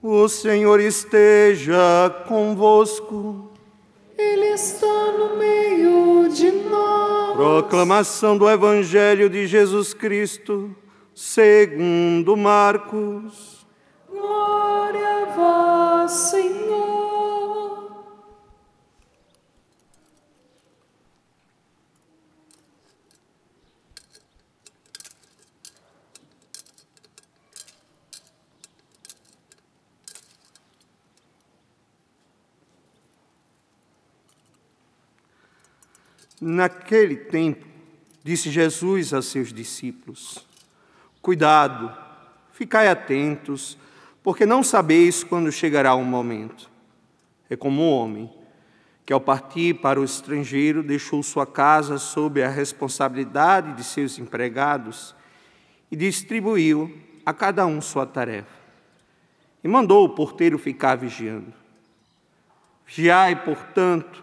O Senhor esteja convosco. Ele está no meio de nós. Proclamação do Evangelho de Jesus Cristo, segundo Marcos. Glória a vós, Senhor. Naquele tempo, disse Jesus a seus discípulos: Cuidado, ficai atentos, porque não sabeis quando chegará o momento. É como um homem que, ao partir para o estrangeiro, deixou sua casa sob a responsabilidade de seus empregados e distribuiu a cada um sua tarefa. E mandou o porteiro ficar vigiando. Vigiai, portanto,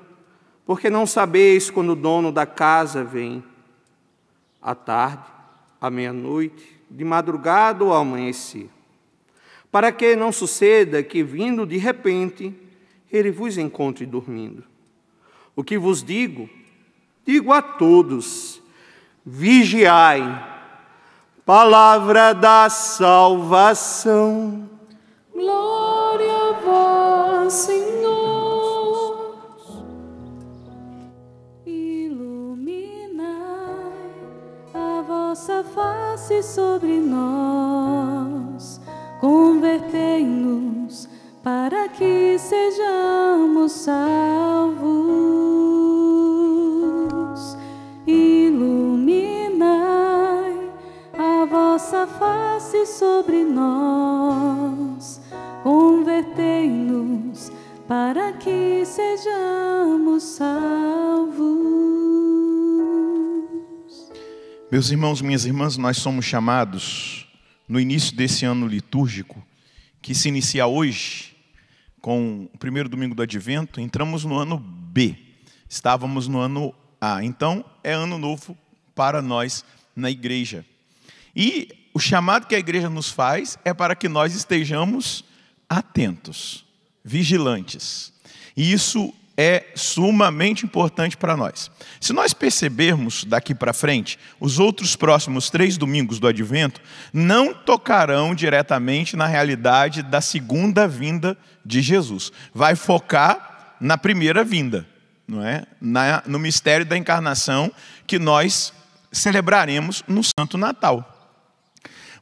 porque não sabeis quando o dono da casa vem, à tarde, à meia-noite, de madrugada ou ao amanhecer, para que não suceda que, vindo de repente, ele vos encontre dormindo. O que vos digo, digo a todos: vigiai. Palavra da salvação. Glória a vós, Senhor. Vossa face sobre nós, convertei-nos para que sejamos salvos. Iluminai a vossa face sobre nós, convertei-nos para que sejamos salvos. Meus irmãos, minhas irmãs, nós somos chamados, no início desse ano litúrgico, que se inicia hoje, com o primeiro domingo do Advento, entramos no ano B, estávamos no ano A. Então, é ano novo para nós na igreja. E o chamado que a igreja nos faz é para que nós estejamos atentos, vigilantes. E isso é sumamente importante para nós. Se nós percebermos daqui para frente, os outros próximos 3 domingos do Advento não tocarão diretamente na realidade da segunda vinda de Jesus. Vai focar na primeira vinda, não é? No mistério da encarnação que nós celebraremos no Santo Natal.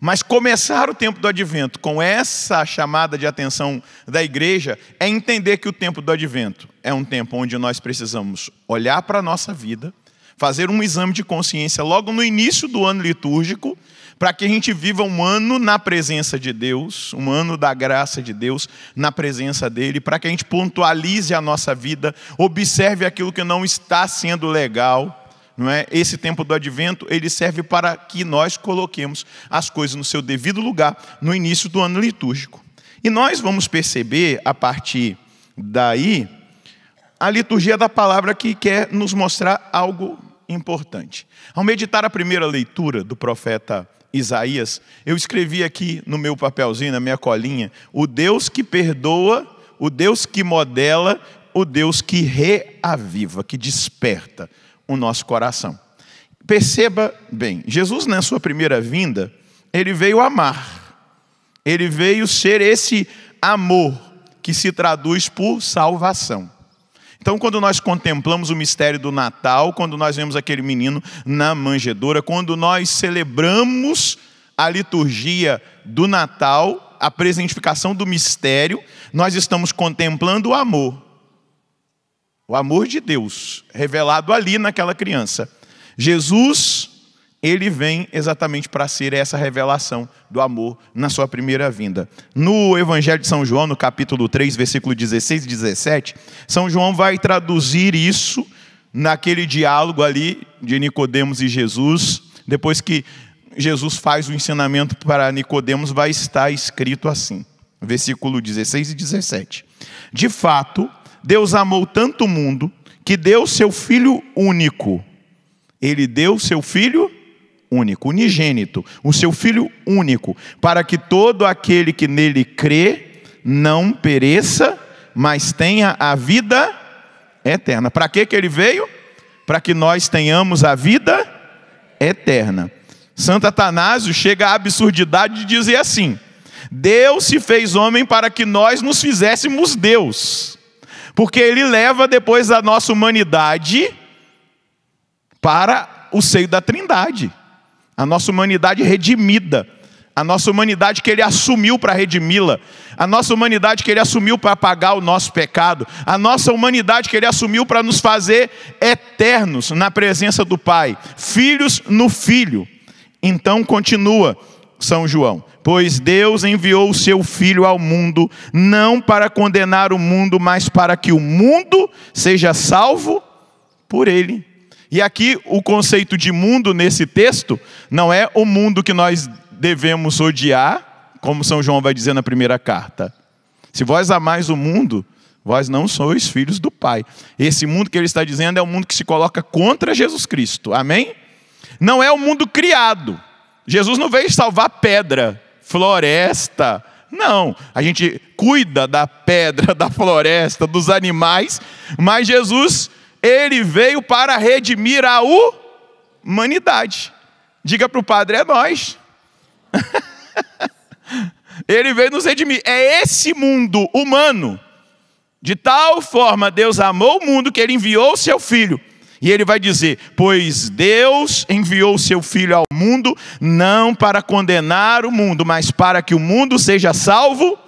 Mas começar o tempo do Advento com essa chamada de atenção da igreja é entender que o tempo do Advento é um tempo onde nós precisamos olhar para a nossa vida, fazer um exame de consciência logo no início do ano litúrgico, para que a gente viva um ano na presença de Deus, um ano da graça de Deus, na presença dEle, para que a gente pontualize a nossa vida, observe aquilo que não está sendo legal. Não é? Esse tempo do Advento, ele serve para que nós coloquemos as coisas no seu devido lugar no início do ano litúrgico. E nós vamos perceber, a partir daí, a liturgia da palavra que quer nos mostrar algo importante. Ao meditar a primeira leitura do profeta Isaías, eu escrevi aqui no meu papelzinho, na minha colinha: o Deus que perdoa, o Deus que modela, o Deus que reaviva, que desperta o nosso coração. Perceba bem, Jesus na sua primeira vinda, ele veio amar. Ele veio ser esse amor que se traduz por salvação. Então, quando nós contemplamos o mistério do Natal, quando nós vemos aquele menino na manjedoura, quando nós celebramos a liturgia do Natal, a presentificação do mistério, nós estamos contemplando o amor. O amor de Deus, revelado ali naquela criança. Jesus, ele vem exatamente para ser essa revelação do amor na sua primeira vinda. No Evangelho de São João, no capítulo 3, versículo 16 e 17, São João vai traduzir isso naquele diálogo ali de Nicodemos e Jesus. Depois que Jesus faz o ensinamento para Nicodemos, vai estar escrito assim, versículo 16 e 17. De fato, Deus amou tanto o mundo que deu seu Filho único. Ele deu seu Filho único, unigênito, o seu Filho único, para que todo aquele que nele crê não pereça, mas tenha a vida eterna. Para que ele veio? Para que nós tenhamos a vida eterna. Santo Atanásio chega à absurdidade de dizer assim: Deus se fez homem para que nós nos fizéssemos Deus, porque Ele leva depois a nossa humanidade para o seio da Trindade, a nossa humanidade redimida, a nossa humanidade que Ele assumiu para redimi-la, a nossa humanidade que Ele assumiu para pagar o nosso pecado, a nossa humanidade que Ele assumiu para nos fazer eternos na presença do Pai, filhos no Filho. Então continua São João: pois Deus enviou o seu Filho ao mundo, não para condenar o mundo, mas para que o mundo seja salvo por ele. E aqui o conceito de mundo nesse texto não é o mundo que nós devemos odiar, como São João vai dizer na primeira carta. Se vós amais o mundo, vós não sois filhos do Pai. Esse mundo que ele está dizendo é o mundo que se coloca contra Jesus Cristo. Amém? Não é o mundo criado. Jesus não veio salvar pedra, floresta. Não, a gente cuida da pedra, da floresta, dos animais, mas Jesus, ele veio para redimir a humanidade. Diga para o Padre: é nós. Ele veio nos redimir. É esse mundo humano. De tal forma Deus amou o mundo que ele enviou o seu Filho. E ele vai dizer: pois Deus enviou o seu Filho ao mundo, não para condenar o mundo, mas para que o mundo seja salvo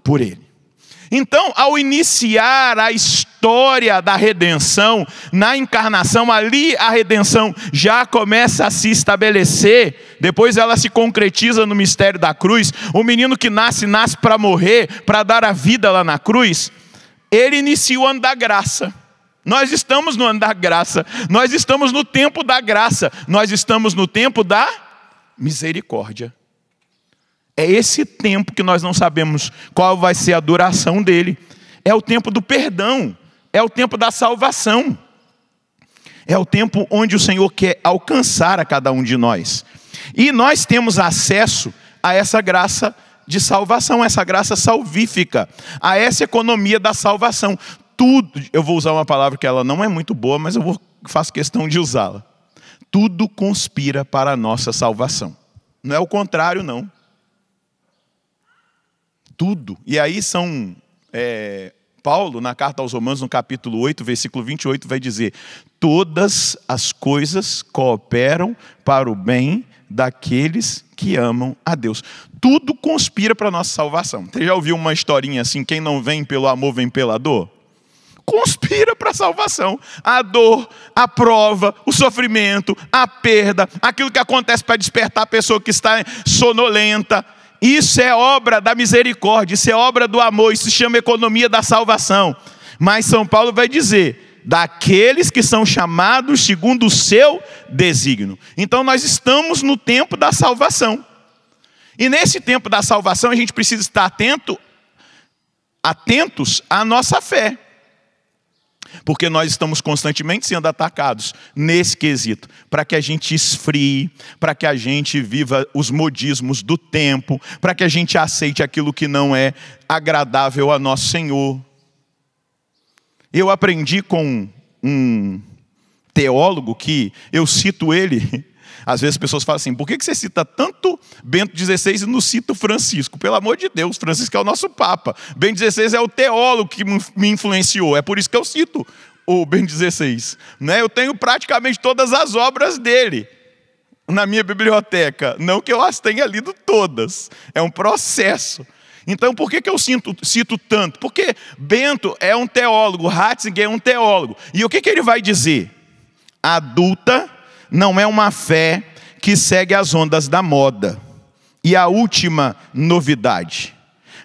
por ele. Então, ao iniciar a história da redenção, na encarnação, ali a redenção já começa a se estabelecer, depois ela se concretiza no mistério da cruz. O menino que nasce para morrer, para dar a vida lá na cruz. Ele inicia o ano da graça. Nós estamos no ano da graça, nós estamos no tempo da graça, nós estamos no tempo da misericórdia. É esse tempo que nós não sabemos qual vai ser a duração dele. É o tempo do perdão, é o tempo da salvação. É o tempo onde o Senhor quer alcançar a cada um de nós. E nós temos acesso a essa graça de salvação, essa graça salvífica, a essa economia da salvação. Tudo, eu vou usar uma palavra que ela não é muito boa, mas eu faço questão de usá-la. Tudo conspira para a nossa salvação. Não é o contrário, não. Tudo. E aí Paulo, na carta aos Romanos, no capítulo 8, versículo 28, vai dizer: todas as coisas cooperam para o bem daqueles que amam a Deus. Tudo conspira para a nossa salvação. Você já ouviu uma historinha assim: quem não vem pelo amor, vem pela dor? Conspira para a salvação. A dor, a prova, o sofrimento, a perda, aquilo que acontece para despertar a pessoa que está sonolenta. Isso é obra da misericórdia, isso é obra do amor, isso se chama economia da salvação. Mas São Paulo vai dizer: daqueles que são chamados segundo o seu desígnio. Então nós estamos no tempo da salvação. E nesse tempo da salvação a gente precisa estar atentos à nossa fé. Porque nós estamos constantemente sendo atacados nesse quesito, para que a gente esfrie, para que a gente viva os modismos do tempo, para que a gente aceite aquilo que não é agradável a nosso Senhor. Eu aprendi com um teólogo que eu cito ele. Às vezes as pessoas falam assim: por que você cita tanto Bento XVI e não cita o Francisco? Pelo amor de Deus, Francisco é o nosso Papa. Bento XVI é o teólogo que me influenciou. É por isso que eu cito o Bento XVI. Eu tenho praticamente todas as obras dele na minha biblioteca. Não que eu as tenha lido todas. É um processo. Então por que eu cito tanto? Porque Bento é um teólogo, Ratzinger é um teólogo. E o que ele vai dizer? Adulta não é uma fé que segue as ondas da moda. E a última novidade: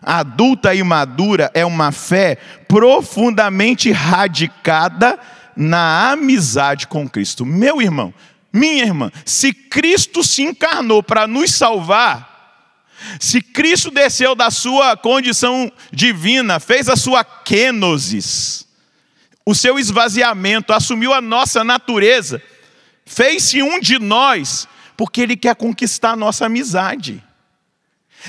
adulta e madura é uma fé profundamente radicada na amizade com Cristo. Meu irmão, minha irmã, se Cristo se encarnou para nos salvar, se Cristo desceu da sua condição divina, fez a sua kenosis, o seu esvaziamento, assumiu a nossa natureza, fez-se um de nós, porque Ele quer conquistar a nossa amizade.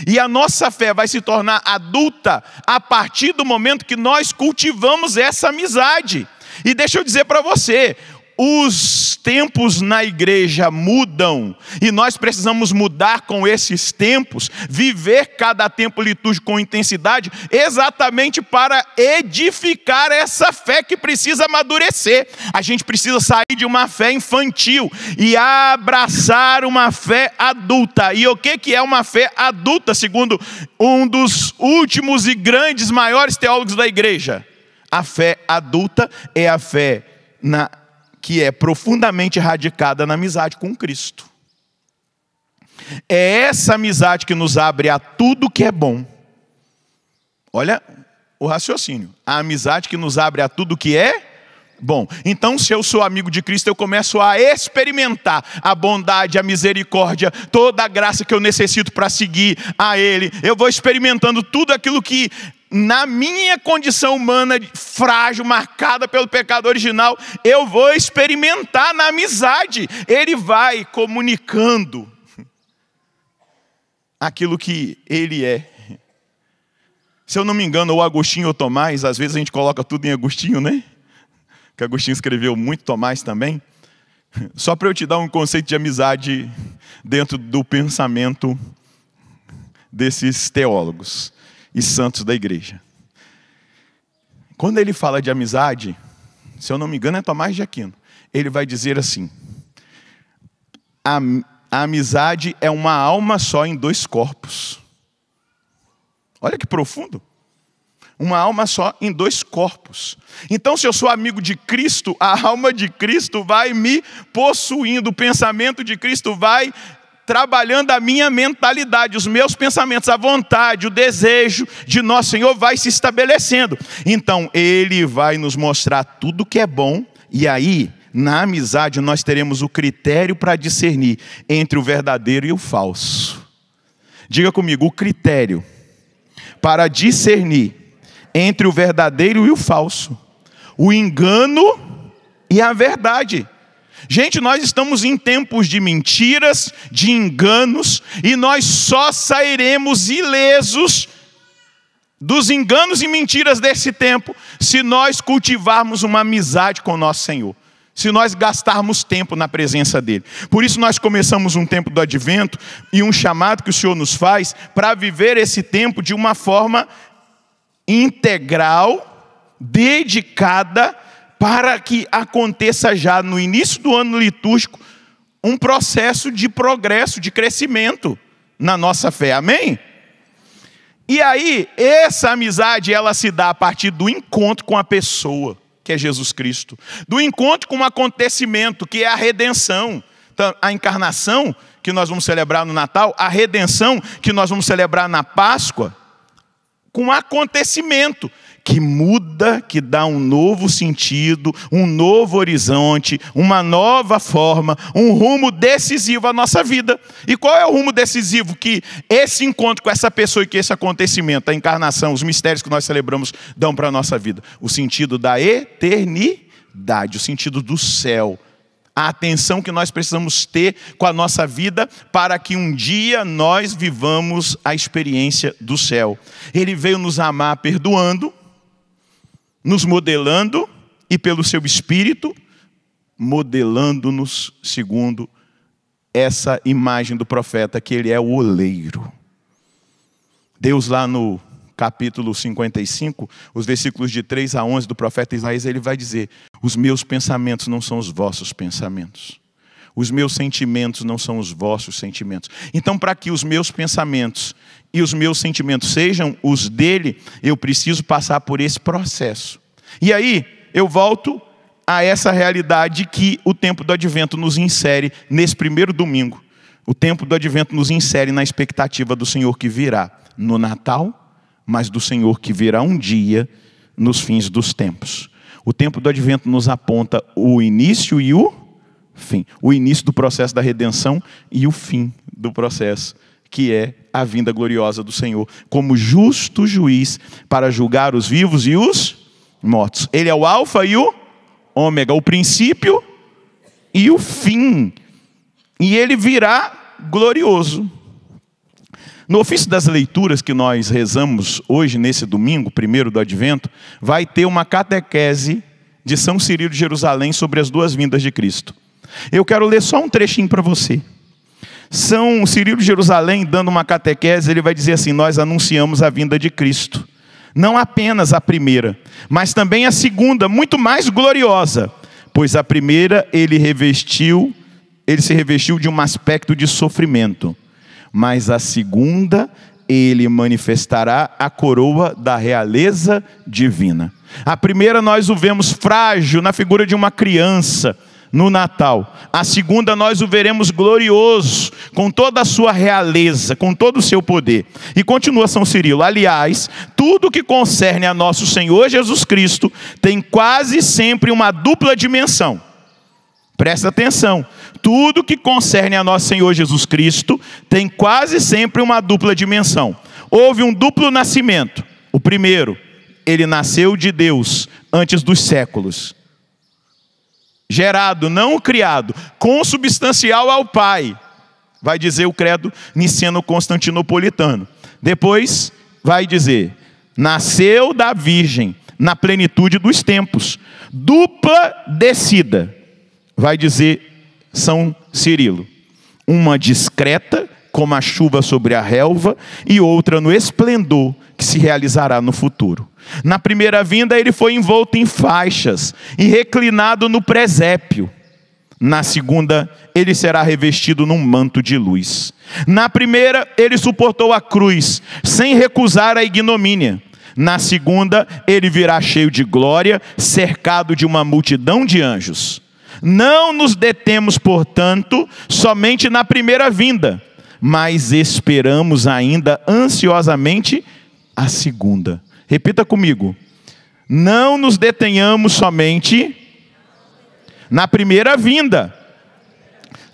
E a nossa fé vai se tornar adulta a partir do momento que nós cultivamos essa amizade. E deixa eu dizer para você, os tempos na igreja mudam e nós precisamos mudar com esses tempos, viver cada tempo litúrgico com intensidade, exatamente para edificar essa fé que precisa amadurecer. A gente precisa sair de uma fé infantil e abraçar uma fé adulta. E o que é uma fé adulta, segundo um dos últimos e grandes, maiores teólogos da igreja? A fé adulta é a fé que é profundamente radicada na amizade com Cristo. É essa amizade que nos abre a tudo que é bom. Olha o raciocínio. A amizade que nos abre a tudo que é bom. Então, se eu sou amigo de Cristo, eu começo a experimentar a bondade, a misericórdia, toda a graça que eu necessito para seguir a Ele. Eu vou experimentando tudo aquilo que, na minha condição humana frágil, marcada pelo pecado original, eu vou experimentar na amizade. Ele vai comunicando aquilo que Ele é. Se eu não me engano, ou Agostinho ou Tomás, às vezes a gente coloca tudo em Agostinho, né? Que Agostinho escreveu muito, Tomás também. Só para eu te dar um conceito de amizade dentro do pensamento desses teólogos e santos da igreja. Quando ele fala de amizade, se eu não me engano é Tomás de Aquino, ele vai dizer assim: a amizade é uma alma só em dois corpos. Olha que profundo. Uma alma só em dois corpos. Então, se eu sou amigo de Cristo, a alma de Cristo vai me possuindo, o pensamento de Cristo vai trabalhando a minha mentalidade, os meus pensamentos, a vontade, o desejo de nosso Senhor vai se estabelecendo. Então, Ele vai nos mostrar tudo que é bom, e aí, na amizade, nós teremos o critério para discernir entre o verdadeiro e o falso. Diga comigo, o critério para discernir entre o verdadeiro e o falso, o engano e a verdade. Gente, nós estamos em tempos de mentiras, de enganos, e nós só sairemos ilesos dos enganos e mentiras desse tempo se nós cultivarmos uma amizade com o nosso Senhor, se nós gastarmos tempo na presença dEle. Por isso nós começamos um tempo do Advento e um chamado que o Senhor nos faz para viver esse tempo de uma forma integral, dedicada, para que aconteça já no início do ano litúrgico um processo de progresso, de crescimento na nossa fé. Amém? E aí, essa amizade, ela se dá a partir do encontro com a pessoa, que é Jesus Cristo. Do encontro com um acontecimento, que é a redenção. Então, a encarnação, que nós vamos celebrar no Natal, a redenção, que nós vamos celebrar na Páscoa, com um acontecimento que muda, que dá um novo sentido, um novo horizonte, uma nova forma, um rumo decisivo à nossa vida. E qual é o rumo decisivo que esse encontro com essa pessoa e que esse acontecimento, a encarnação, os mistérios que nós celebramos dão para a nossa vida? O sentido da eternidade, o sentido do céu. A atenção que nós precisamos ter com a nossa vida para que um dia nós vivamos a experiência do céu. Ele veio nos amar perdoando, nos modelando e pelo seu Espírito, modelando-nos segundo essa imagem do profeta, que ele é o oleiro. Deus lá no capítulo 55, os versículos de 3 a 11 do profeta Isaías, ele vai dizer: os meus pensamentos não são os vossos pensamentos. Os meus sentimentos não são os vossos sentimentos. Então, para que os meus pensamentos e os meus sentimentos sejam os dele, eu preciso passar por esse processo. E aí, eu volto a essa realidade que o tempo do Advento nos insere nesse primeiro domingo. O tempo do Advento nos insere na expectativa do Senhor que virá no Natal, mas do Senhor que virá um dia nos fins dos tempos. O tempo do Advento nos aponta o início e o fim. O início do processo da redenção e o fim do processo, que é a vinda gloriosa do Senhor, como justo juiz para julgar os vivos e os mortos. Ele é o alfa e o ômega, o princípio e o fim. E ele virá glorioso. No ofício das leituras que nós rezamos hoje, nesse domingo, primeiro do Advento, vai ter uma catequese de São Cirilo de Jerusalém sobre as duas vindas de Cristo. Eu quero ler só um trechinho para você. São Cirilo de Jerusalém, dando uma catequese, ele vai dizer assim: nós anunciamos a vinda de Cristo. Não apenas a primeira, mas também a segunda, muito mais gloriosa. Pois a primeira ele se revestiu de um aspecto de sofrimento. Mas a segunda, ele manifestará a coroa da realeza divina. A primeira nós o vemos frágil na figura de uma criança no Natal. A segunda nós o veremos glorioso, com toda a sua realeza, com todo o seu poder. E continua São Cirilo: aliás, tudo que concerne a nosso Senhor Jesus Cristo tem quase sempre uma dupla dimensão. Presta atenção, tudo que concerne a nosso Senhor Jesus Cristo tem quase sempre uma dupla dimensão. Houve um duplo nascimento. O primeiro, ele nasceu de Deus antes dos séculos. Gerado, não criado, consubstancial ao Pai. Vai dizer o credo niceno-constantinopolitano. Depois vai dizer, nasceu da Virgem, na plenitude dos tempos. Dupla descida. Vai dizer São Cirilo, uma discreta, como a chuva sobre a relva, e outra no esplendor, que se realizará no futuro. Na primeira vinda ele foi envolto em faixas, e reclinado no presépio. Na segunda, ele será revestido num manto de luz. Na primeira, ele suportou a cruz, sem recusar a ignomínia. Na segunda, ele virá cheio de glória, cercado de uma multidão de anjos. Não nos detemos, portanto, somente na primeira vinda, mas esperamos ainda ansiosamente a segunda. Repita comigo: não nos detenhamos somente na primeira vinda.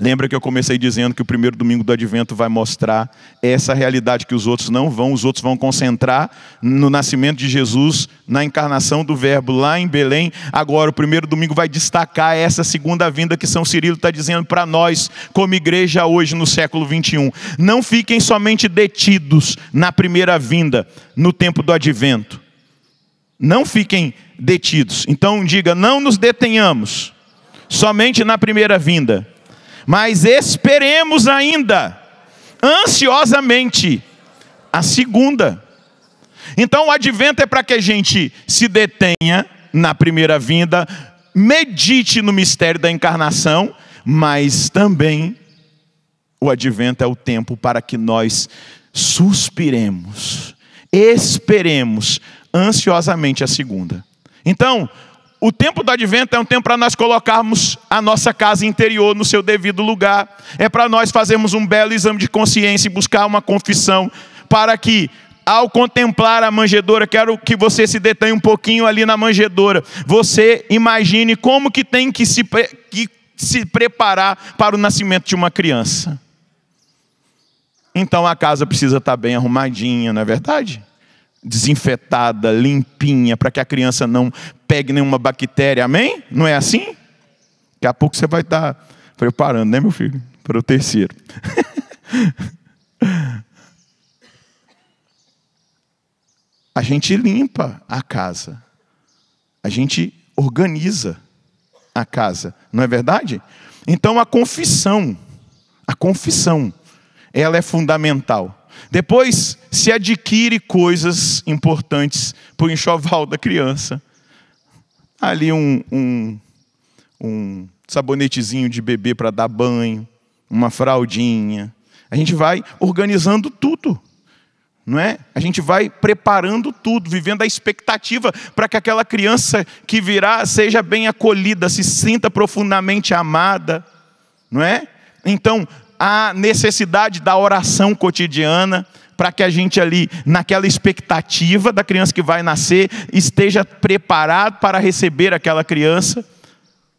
Lembra que eu comecei dizendo que o primeiro domingo do Advento vai mostrar essa realidade que os outros não vão. Os outros vão concentrar no nascimento de Jesus, na encarnação do Verbo lá em Belém. Agora o primeiro domingo vai destacar essa segunda vinda que São Cirilo está dizendo para nós, como igreja hoje no século 21. Não fiquem somente detidos na primeira vinda, no tempo do Advento. Não fiquem detidos. Então diga, não nos detenhamos somente na primeira vinda, mas esperemos ainda, ansiosamente, a segunda. Então o Advento é para que a gente se detenha na primeira vinda, medite no mistério da encarnação, mas também o Advento é o tempo para que nós suspiremos, esperemos ansiosamente a segunda. Então, o tempo do Advento é um tempo para nós colocarmos a nossa casa interior no seu devido lugar. É para nós fazermos um belo exame de consciência e buscar uma confissão, para que, ao contemplar a manjedoura, quero que você se detenha um pouquinho ali na manjedoura. Você imagine como que tem que se preparar para o nascimento de uma criança. Então a casa precisa estar bem arrumadinha, não é verdade? Desinfetada, limpinha, para que a criança não pegue nenhuma bactéria, amém? Não é assim? Daqui a pouco você vai estar preparando, né, meu filho? Para o terceiro. A gente limpa a casa, a gente organiza a casa, não é verdade? Então a confissão, ela é fundamental. Depois se adquire coisas importantes para o enxoval da criança. Ali um sabonetezinho de bebê para dar banho, uma fraldinha. A gente vai organizando tudo, não é? A gente vai preparando tudo, vivendo a expectativa para que aquela criança que virá seja bem acolhida, se sinta profundamente amada, não é? Então, a necessidade da oração cotidiana, para que a gente ali, naquela expectativa da criança que vai nascer, esteja preparado para receber aquela criança.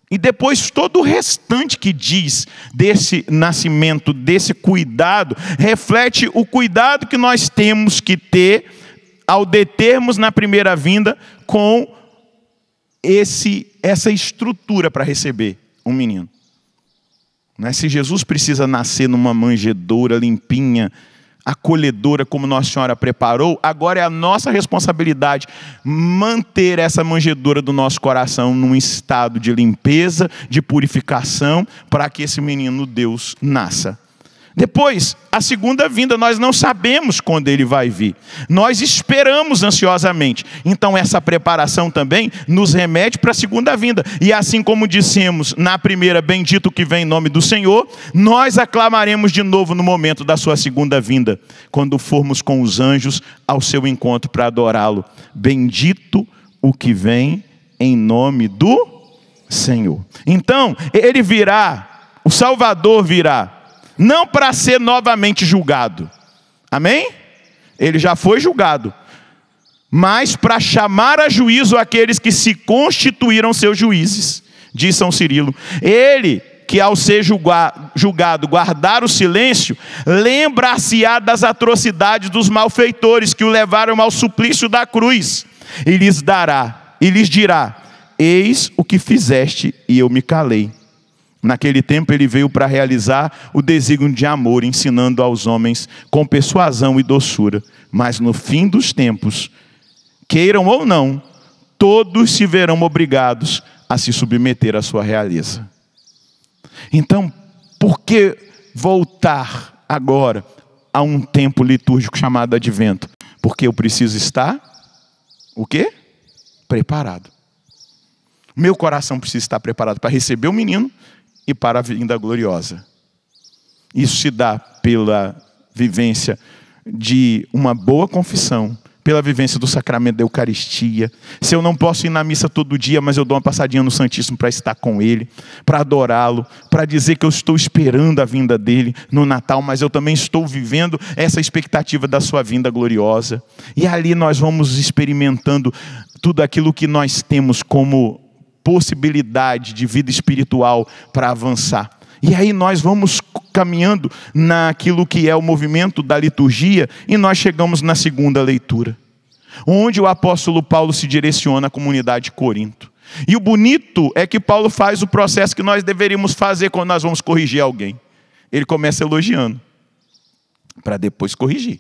E depois todo o restante que diz desse nascimento, desse cuidado, reflete o cuidado que nós temos que ter ao determos na primeira vinda com essa estrutura para receber um menino. Não é? Se Jesus precisa nascer numa manjedoura limpinha, acolhedora como Nossa Senhora preparou, agora é a nossa responsabilidade manter essa manjedoura do nosso coração num estado de limpeza, de purificação, para que esse menino Deus nasça. Depois, a segunda vinda, nós não sabemos quando ele vai vir. Nós esperamos ansiosamente. Então, essa preparação também nos remete para a segunda vinda. E assim como dissemos na primeira, bendito que vem em nome do Senhor, nós aclamaremos de novo no momento da sua segunda vinda, quando formos com os anjos ao seu encontro para adorá-lo. Bendito o que vem em nome do Senhor. Então, ele virá, o Salvador virá, não para ser novamente julgado, amém? Ele já foi julgado, mas para chamar a juízo aqueles que se constituíram seus juízes, diz São Cirilo. Ele que ao ser julgado guardar o silêncio, lembrar-se-á das atrocidades dos malfeitores que o levaram ao suplício da cruz, e lhes dirá, eis o que fizeste e eu me calei. Naquele tempo ele veio para realizar o desígnio de amor, ensinando aos homens com persuasão e doçura. Mas no fim dos tempos, queiram ou não, todos se verão obrigados a se submeter à sua realeza. Então, por que voltar agora a um tempo litúrgico chamado Advento? Porque eu preciso estar, o quê? Preparado. Meu coração precisa estar preparado para receber o menino e para a vinda gloriosa. Isso se dá pela vivência de uma boa confissão, pela vivência do sacramento da Eucaristia. Se eu não posso ir na missa todo dia, mas eu dou uma passadinha no Santíssimo para estar com Ele, para adorá-lo, para dizer que eu estou esperando a vinda dEle no Natal, mas eu também estou vivendo essa expectativa da sua vinda gloriosa. E ali nós vamos experimentando tudo aquilo que nós temos como possibilidade de vida espiritual para avançar. E aí nós vamos caminhando naquilo que é o movimento da liturgia, e nós chegamos na segunda leitura, onde o apóstolo Paulo se direciona à comunidade de Corinto. E o bonito é que Paulo faz o processo que nós deveríamos fazer quando nós vamos corrigir alguém. Ele começa elogiando, para depois corrigir.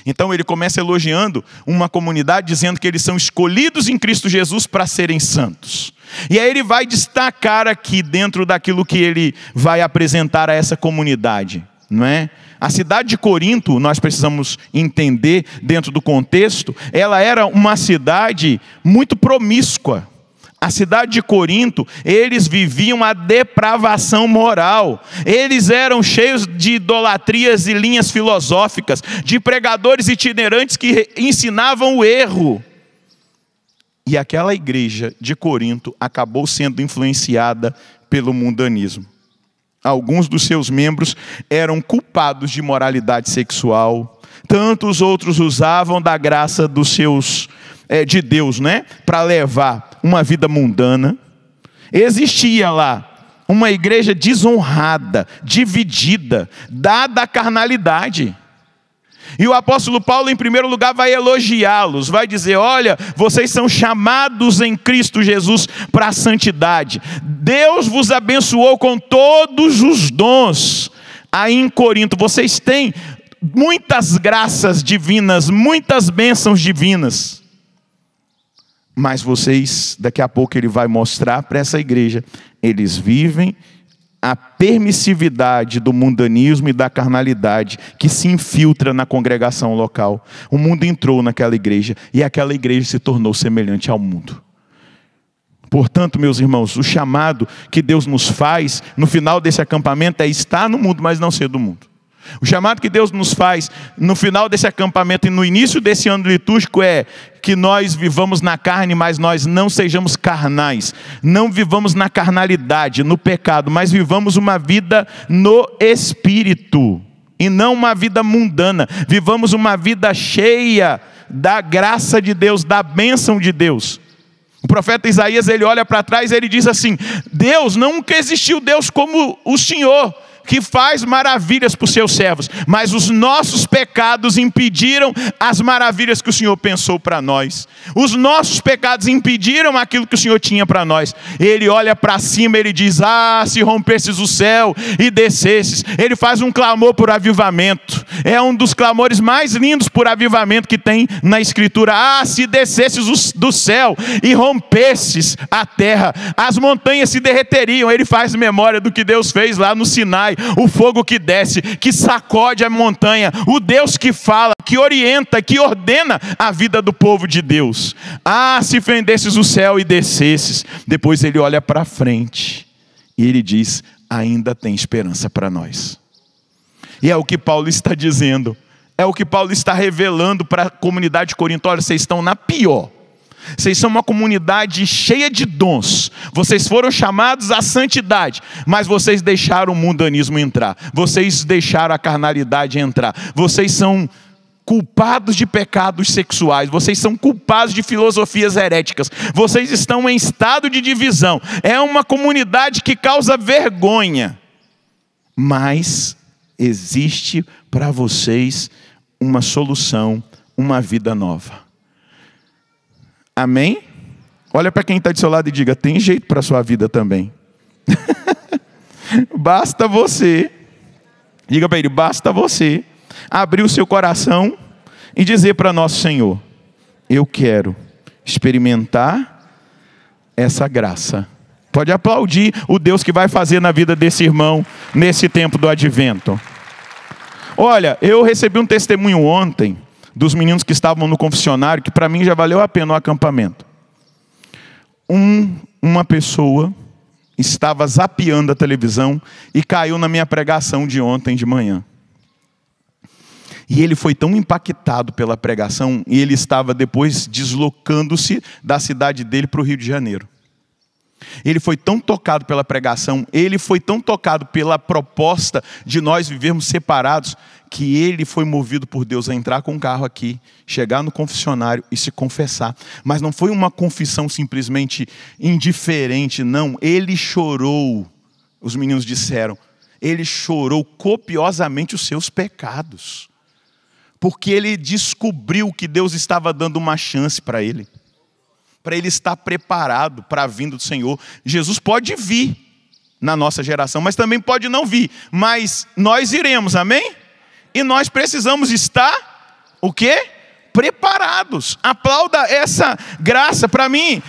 Então ele começa elogiando uma comunidade, dizendo que eles são escolhidos em Cristo Jesus para serem santos. E aí ele vai destacar aqui, dentro daquilo que ele vai apresentar a essa comunidade, não é? A cidade de Corinto, nós precisamos entender dentro do contexto, ela era uma cidade muito promíscua. A cidade de Corinto, eles viviam a depravação moral. Eles eram cheios de idolatrias e linhas filosóficas, de pregadores itinerantes que ensinavam o erro. E aquela igreja de Corinto acabou sendo influenciada pelo mundanismo. Alguns dos seus membros eram culpados de imoralidade sexual. Tantos outros usavam da graça dos seus de Deus, né, para levar uma vida mundana. Existia lá uma igreja desonrada, dividida, dada à carnalidade. E o apóstolo Paulo, em primeiro lugar, vai elogiá-los, vai dizer, olha, vocês são chamados em Cristo Jesus para a santidade. Deus vos abençoou com todos os dons. Aí em Corinto, vocês têm muitas graças divinas, muitas bênçãos divinas. Mas vocês, daqui a pouco ele vai mostrar para essa igreja, eles vivem a permissividade do mundanismo e da carnalidade que se infiltra na congregação local. O mundo entrou naquela igreja e aquela igreja se tornou semelhante ao mundo. Portanto, meus irmãos, o chamado que Deus nos faz no final desse acampamento é estar no mundo, mas não ser do mundo. O chamado que Deus nos faz no final desse acampamento e no início desse ano litúrgico é que nós vivamos na carne, mas nós não sejamos carnais. Não vivamos na carnalidade, no pecado, mas vivamos uma vida no Espírito e não uma vida mundana. Vivamos uma vida cheia da graça de Deus, da bênção de Deus. O profeta Isaías, ele olha para trás e ele diz assim, Deus, nunca existiu Deus como o Senhor, que faz maravilhas para os seus servos, mas os nossos pecados impediram as maravilhas que o Senhor pensou para nós. Os nossos pecados impediram aquilo que o Senhor tinha para nós. Ele olha para cima, ele diz: ah, se rompesses o céu e descesses. Ele faz um clamor por avivamento. É um dos clamores mais lindos por avivamento que tem na Escritura. Ah, se descesses do céu e rompesses a terra, as montanhas se derreteriam. Ele faz memória do que Deus fez lá no Sinai, o fogo que desce, que sacode a montanha, o Deus que fala, que orienta, que ordena a vida do povo de Deus. Ah, se fendesses o céu e descesses. Depois ele olha para frente e ele diz: ainda tem esperança para nós. E é o que Paulo está dizendo, é o que Paulo está revelando para a comunidade de Corinto. Olha, vocês estão na pior. Vocês são uma comunidade cheia de dons. Vocês foram chamados à santidade, mas vocês deixaram o mundanismo entrar. Vocês deixaram a carnalidade entrar. Vocês são culpados de pecados sexuais. Vocês são culpados de filosofias heréticas. Vocês estão em estado de divisão. É uma comunidade que causa vergonha. Mas existe para vocês uma solução, uma vida nova. Amém? Olha para quem está do seu lado e diga: tem jeito para a sua vida também. Basta você, diga para ele, basta você abrir o seu coração e dizer para nosso Senhor: eu quero experimentar essa graça. Pode aplaudir o Deus que vai fazer na vida desse irmão nesse tempo do advento. Olha, eu recebi um testemunho ontem dos meninos que estavam no confessionário, que para mim já valeu a pena o acampamento. Uma pessoa estava zapeando a televisão e caiu na minha pregação de ontem de manhã. E ele foi tão impactado pela pregação, e ele estava depois deslocando-se da cidade dele para o Rio de Janeiro. Ele foi tão tocado pela pregação, ele foi tão tocado pela proposta de nós vivermos separados, que ele foi movido por Deus a entrar com o carro aqui, chegar no confessionário e se confessar. Mas não foi uma confissão simplesmente indiferente, não. Ele chorou, os meninos disseram, ele chorou copiosamente os seus pecados. Porque ele descobriu que Deus estava dando uma chance para ele estar preparado para a vinda do Senhor. Jesus pode vir na nossa geração, mas também pode não vir. Mas nós iremos, amém? E nós precisamos estar, o quê? Preparados. Aplauda essa graça. Para mim,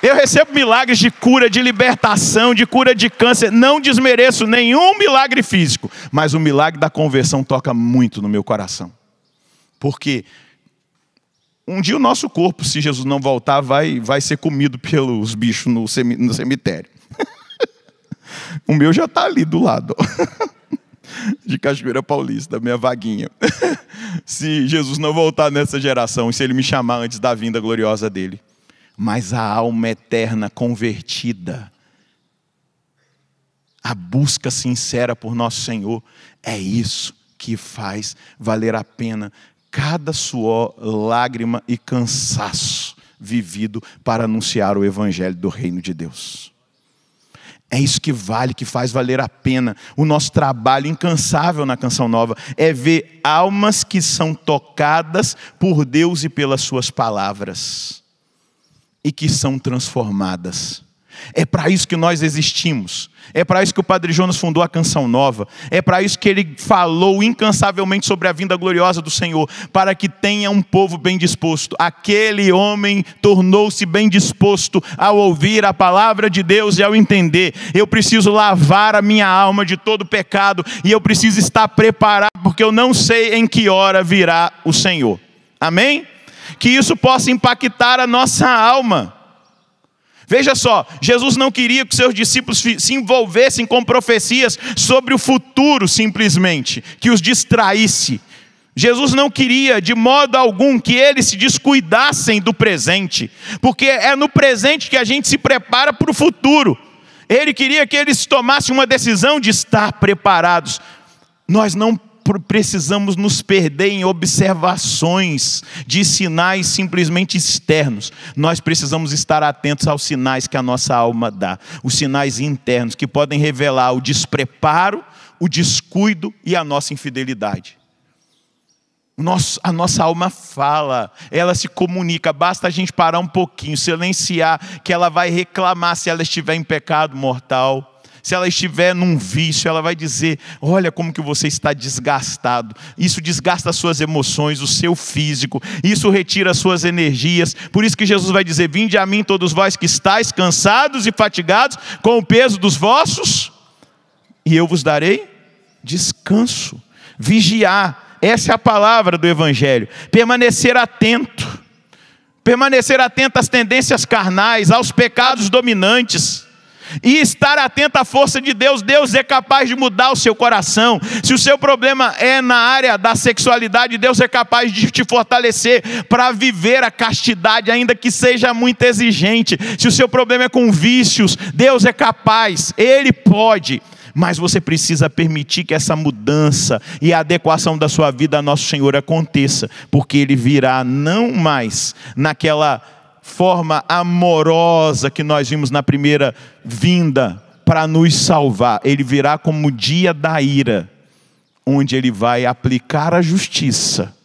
eu recebo milagres de cura, de libertação, de cura de câncer. Não desmereço nenhum milagre físico, mas o milagre da conversão toca muito no meu coração. Porque um dia o nosso corpo, se Jesus não voltar, vai ser comido pelos bichos no cemitério. O meu já está ali do lado. De Cachoeira Paulista, minha vaguinha. Se Jesus não voltar nessa geração, e se Ele me chamar antes da vinda gloriosa dEle. Mas a alma eterna convertida, a busca sincera por nosso Senhor, é isso que faz valer a pena cada suor, lágrima e cansaço vivido para anunciar o Evangelho do Reino de Deus. É isso que vale, que faz valer a pena o nosso trabalho incansável na Canção Nova. É ver almas que são tocadas por Deus e pelas suas palavras. E que são transformadas. É para isso que nós existimos. É para isso que o Padre Jonas fundou a Canção Nova. É para isso que ele falou incansavelmente sobre a vinda gloriosa do Senhor. Para que tenha um povo bem disposto. Aquele homem tornou-se bem disposto ao ouvir a palavra de Deus e ao entender. Eu preciso lavar a minha alma de todo pecado. E eu preciso estar preparado, porque eu não sei em que hora virá o Senhor. Amém? Que isso possa impactar a nossa alma. Veja só, Jesus não queria que seus discípulos se envolvessem com profecias sobre o futuro simplesmente, que os distraísse. Jesus não queria de modo algum que eles se descuidassem do presente, porque é no presente que a gente se prepara para o futuro. Ele queria que eles tomassem uma decisão de estar preparados. Nós não precisamos nos perder em observações de sinais simplesmente externos. Nós precisamos estar atentos aos sinais que a nossa alma dá. Os sinais internos que podem revelar o despreparo, o descuido e a nossa infidelidade. A nossa alma fala, ela se comunica, basta a gente parar um pouquinho, silenciar, que ela vai reclamar se ela estiver em pecado mortal. Se ela estiver num vício, ela vai dizer: olha como que você está desgastado. Isso desgasta as suas emoções, o seu físico. Isso retira as suas energias. Por isso que Jesus vai dizer: vinde a mim todos vós que estáis cansados e fatigados com o peso dos vossos, e eu vos darei descanso. Vigiar, essa é a palavra do Evangelho. Permanecer atento. Permanecer atento às tendências carnais, aos pecados dominantes. E estar atento à força de Deus. Deus é capaz de mudar o seu coração. Se o seu problema é na área da sexualidade, Deus é capaz de te fortalecer para viver a castidade, ainda que seja muito exigente. Se o seu problema é com vícios, Deus é capaz, Ele pode. Mas você precisa permitir que essa mudança e a adequação da sua vida a Nosso Senhor aconteça, porque Ele virá não mais naquela forma amorosa que nós vimos na primeira vinda para nos salvar. Ele virá como o dia da ira, onde Ele vai aplicar a justiça.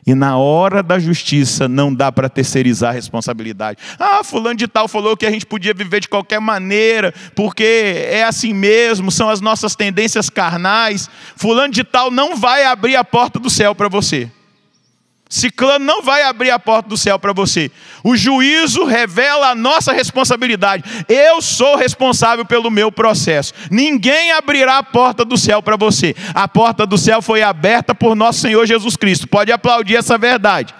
E na hora da justiça não dá para terceirizar a responsabilidade. Fulano de tal falou que a gente podia viver de qualquer maneira, porque é assim mesmo, são as nossas tendências carnais. Fulano de tal não vai abrir a porta do céu para você. Ciclano não vai abrir a porta do céu para você. O juízo revela a nossa responsabilidade. Eu sou responsável pelo meu processo. Ninguém abrirá a porta do céu para você. A porta do céu foi aberta por nosso Senhor Jesus Cristo. Pode aplaudir essa verdade.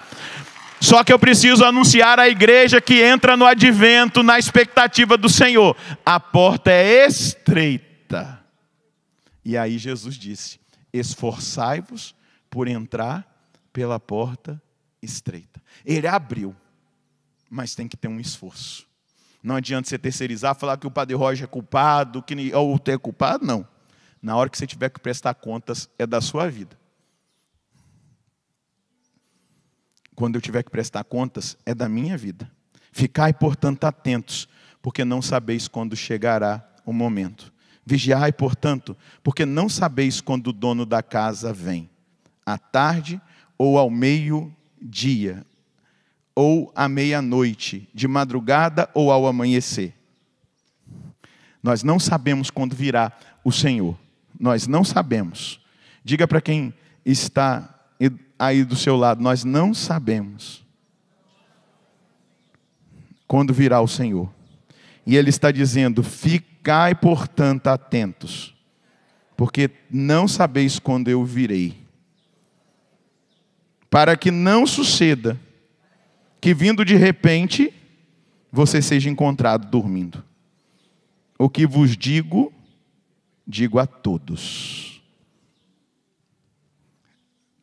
Só que eu preciso anunciar à igreja que entra no advento, na expectativa do Senhor. A porta é estreita. E aí Jesus disse: esforçai-vos por entrar pela porta estreita. Ele abriu, mas tem que ter um esforço. Não adianta você terceirizar, falar que o Padre Roger é culpado, que o outro é culpado, não. Na hora que você tiver que prestar contas, é da sua vida. Quando eu tiver que prestar contas, é da minha vida. Ficai, portanto, atentos, porque não sabeis quando chegará o momento. Vigiai, portanto, porque não sabeis quando o dono da casa vem. À tarde ou ao meio-dia, ou à meia-noite, de madrugada ou ao amanhecer. Nós não sabemos quando virá o Senhor. Nós não sabemos. Diga para quem está aí do seu lado: nós não sabemos quando virá o Senhor. E Ele está dizendo: ficai, portanto, atentos, porque não sabeis quando eu virei. Para que não suceda que, vindo de repente, você seja encontrado dormindo. O que vos digo, digo a todos.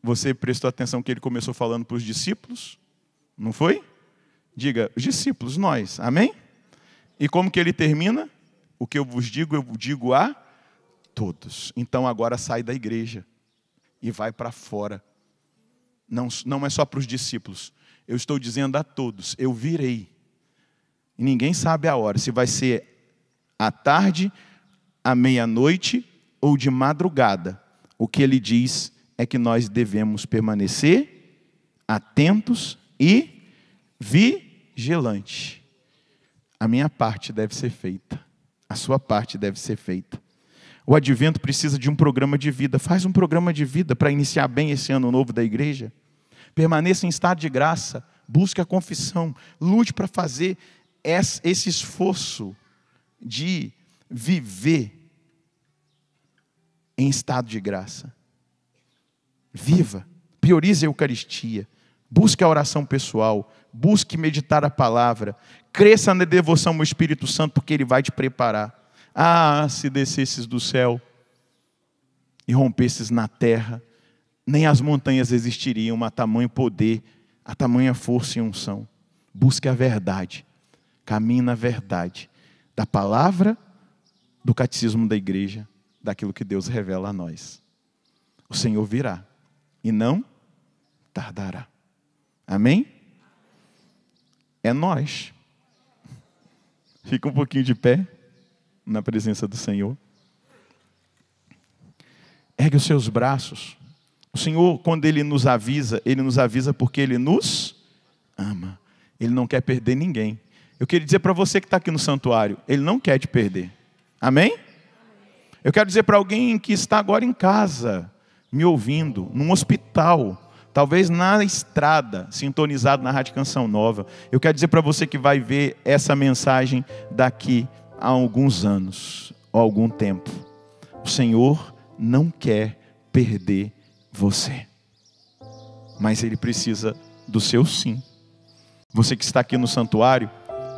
Você prestou atenção que ele começou falando para os discípulos? Não foi? Diga, os discípulos, nós, amém? E como que ele termina? O que eu vos digo, eu digo a todos. Então agora sai da igreja e vai para fora. Não é só para os discípulos. Eu estou dizendo a todos: eu virei. E ninguém sabe a hora, se vai ser à tarde, à meia-noite ou de madrugada. O que ele diz é que nós devemos permanecer atentos e vigilantes. A minha parte deve ser feita. A sua parte deve ser feita. O advento precisa de um programa de vida. Faz um programa de vida para iniciar bem esse ano novo da igreja. Permaneça em estado de graça. Busque a confissão. Lute para fazer esse esforço de viver em estado de graça. Viva. Priorize a Eucaristia. Busque a oração pessoal. Busque meditar a palavra. Cresça na devoção ao Espírito Santo, porque Ele vai te preparar. Se descesses do céu e rompesses na terra, nem as montanhas existiriam a tamanho poder, a tamanha força e unção. Busque a verdade. Caminhe na verdade da palavra, do catecismo da igreja, daquilo que Deus revela a nós. O Senhor virá e não tardará. Amém? É nós. Fica um pouquinho de pé na presença do Senhor. Ergue os seus braços. O Senhor, quando Ele nos avisa porque Ele nos ama. Ele não quer perder ninguém. Eu queria dizer para você que está aqui no santuário, Ele não quer te perder. Amém? Eu quero dizer para alguém que está agora em casa, me ouvindo, num hospital, talvez na estrada, sintonizado na Rádio Canção Nova. Eu quero dizer para você que vai ver essa mensagem daqui a alguns anos, ou algum tempo. O Senhor não quer perder você. Mas Ele precisa do seu sim. Você que está aqui no santuário,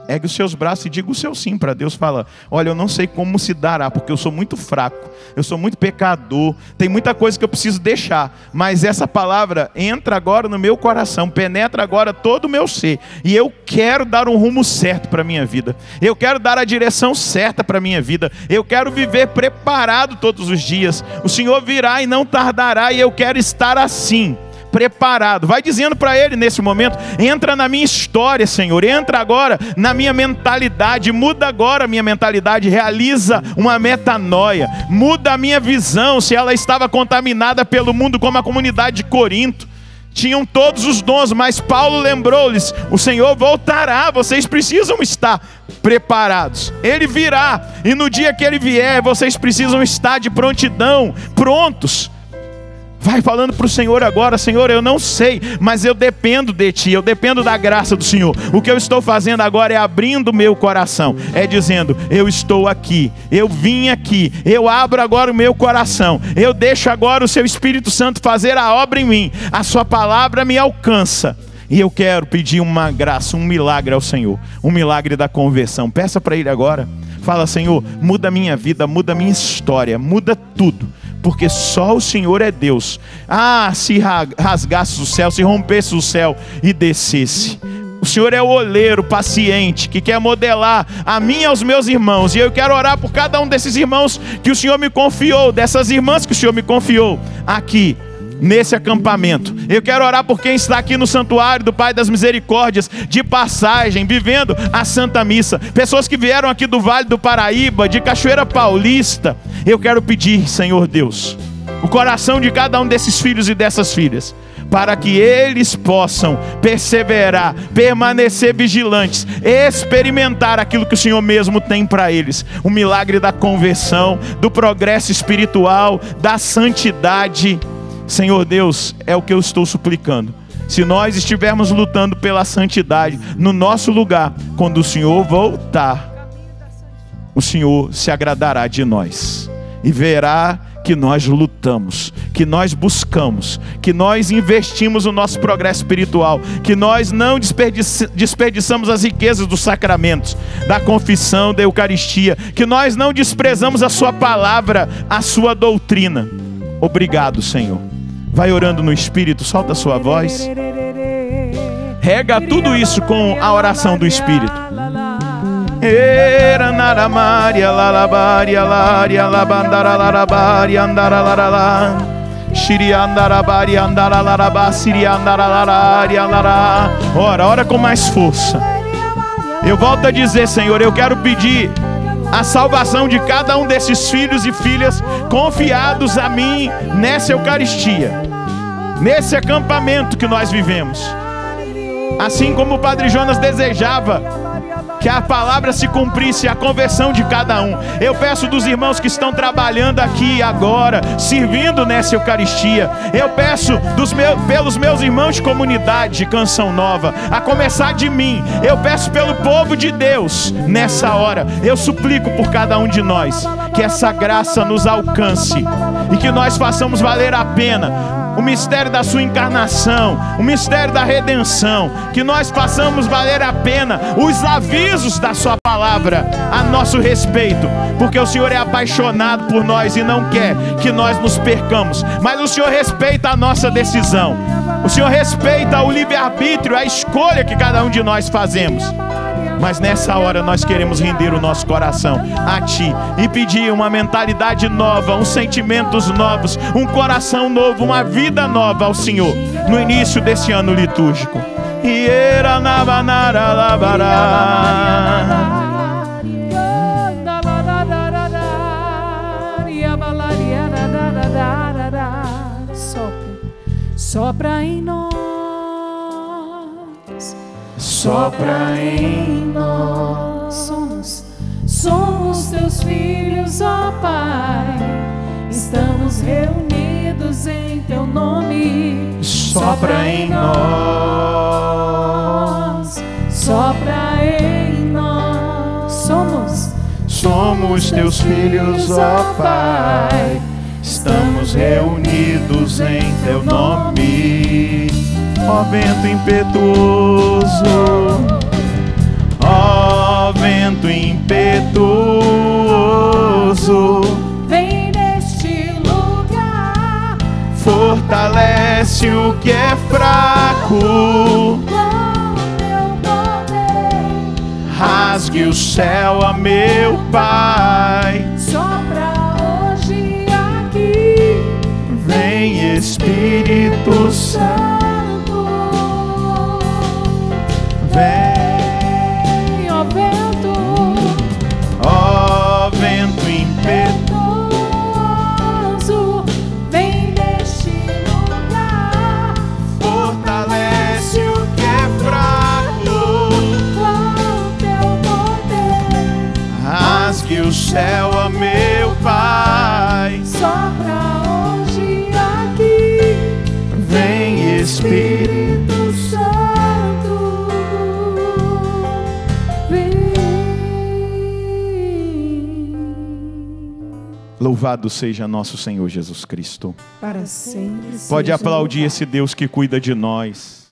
ergue os seus braços e diga o seu sim para Deus. Fala, olha, eu não sei como se dará, porque eu sou muito fraco, eu sou muito pecador, tem muita coisa que eu preciso deixar, mas essa palavra entra agora no meu coração, penetra agora todo o meu ser, e eu quero dar um rumo certo para a minha vida, eu quero dar a direção certa para a minha vida, eu quero viver preparado todos os dias. O Senhor virá e não tardará, e eu quero estar assim, preparado. Vai dizendo para Ele nesse momento, entra na minha história, Senhor, entra agora na minha mentalidade, muda agora a minha mentalidade, realiza uma metanoia, muda a minha visão. Se ela estava contaminada pelo mundo, como a comunidade de Corinto, tinham todos os dons, mas Paulo lembrou-lhes, o Senhor voltará, vocês precisam estar preparados, Ele virá, e no dia que Ele vier, vocês precisam estar de prontidão, prontos. Vai falando para o Senhor agora, Senhor, eu não sei, mas eu dependo de Ti, eu dependo da graça do Senhor. O que eu estou fazendo agora é abrindo o meu coração, é dizendo, eu estou aqui, eu vim aqui, eu abro agora o meu coração, eu deixo agora o Seu Espírito Santo fazer a obra em mim, a Sua palavra me alcança. E eu quero pedir uma graça, um milagre ao Senhor, um milagre da conversão. Peça para Ele agora, fala, Senhor, muda a minha vida, muda a minha história, muda tudo. Porque só o Senhor é Deus. Ah, se rasgasse o céu, se rompesse o céu e descesse. O Senhor é o oleiro paciente, que quer modelar a mim e aos meus irmãos. E eu quero orar por cada um desses irmãos que o Senhor me confiou, dessas irmãs que o Senhor me confiou aqui nesse acampamento. Eu quero orar por quem está aqui no santuário do Pai das Misericórdias, de passagem, vivendo a Santa Missa. Pessoas que vieram aqui do Vale do Paraíba, de Cachoeira Paulista. Eu quero pedir, Senhor Deus, o coração de cada um desses filhos e dessas filhas, para que eles possam perseverar, permanecer vigilantes, experimentar aquilo que o Senhor mesmo tem para eles. O milagre da conversão, do progresso espiritual, da santidade. Senhor Deus, é o que eu estou suplicando. Se nós estivermos lutando pela santidade no nosso lugar, quando o Senhor voltar, o Senhor se agradará de nós e verá que nós lutamos, que nós buscamos, que nós investimos o nosso progresso espiritual, que nós não desperdiçamos as riquezas dos sacramentos, da confissão, da Eucaristia, que nós não desprezamos a Sua palavra, a Sua doutrina. Obrigado, Senhor. Vai orando no Espírito, solta a sua voz. Rega tudo isso com a oração do Espírito. Ora com mais força. Eu volto a dizer, Senhor, eu quero pedir a salvação de cada um desses filhos e filhas confiados a mim nessa Eucaristia, nesse acampamento que nós vivemos. Assim como o Padre Jonas desejava que a palavra se cumprisse, a conversão de cada um. Eu peço dos irmãos que estão trabalhando aqui agora, servindo nessa Eucaristia. Eu peço pelos meus irmãos de comunidade de Canção Nova, a começar de mim. Eu peço pelo povo de Deus nessa hora. Eu suplico por cada um de nós, que essa graça nos alcance e que nós façamos valer a pena o mistério da sua encarnação, o mistério da redenção, que nós façamos valer a pena os avisos da sua palavra a nosso respeito, porque o Senhor é apaixonado por nós e não quer que nós nos percamos, mas o Senhor respeita a nossa decisão, o Senhor respeita o livre-arbítrio, a escolha que cada um de nós fazemos. Mas nessa hora nós queremos render o nosso coração a Ti e pedir uma mentalidade nova, uns sentimentos novos, um coração novo, uma vida nova ao Senhor no início desse ano litúrgico. Sopra em nós, Sopra em nós. Somos teus filhos, ó Pai. Estamos reunidos em teu nome. Sopra em nós. Sopra em nós. Somos teus filhos, ó Pai. Estamos reunidos em teu nome. Ó vento impetuoso, ó vento impetuoso, vem neste lugar, fortalece o que é fraco, com teu poder, rasgue o céu a meu Pai. sopra hoje aqui, Vem Espírito Santo, vem, ó vento vento impetuoso, vem neste lugar, fortalece o que é fraco, com teu poder, rasgue o céu a meu Pai. sopra hoje aqui, Vem Espírito Santo, vem. Louvado seja nosso Senhor Jesus Cristo. Para sempre. Pode seja aplaudir esse Deus que cuida de nós.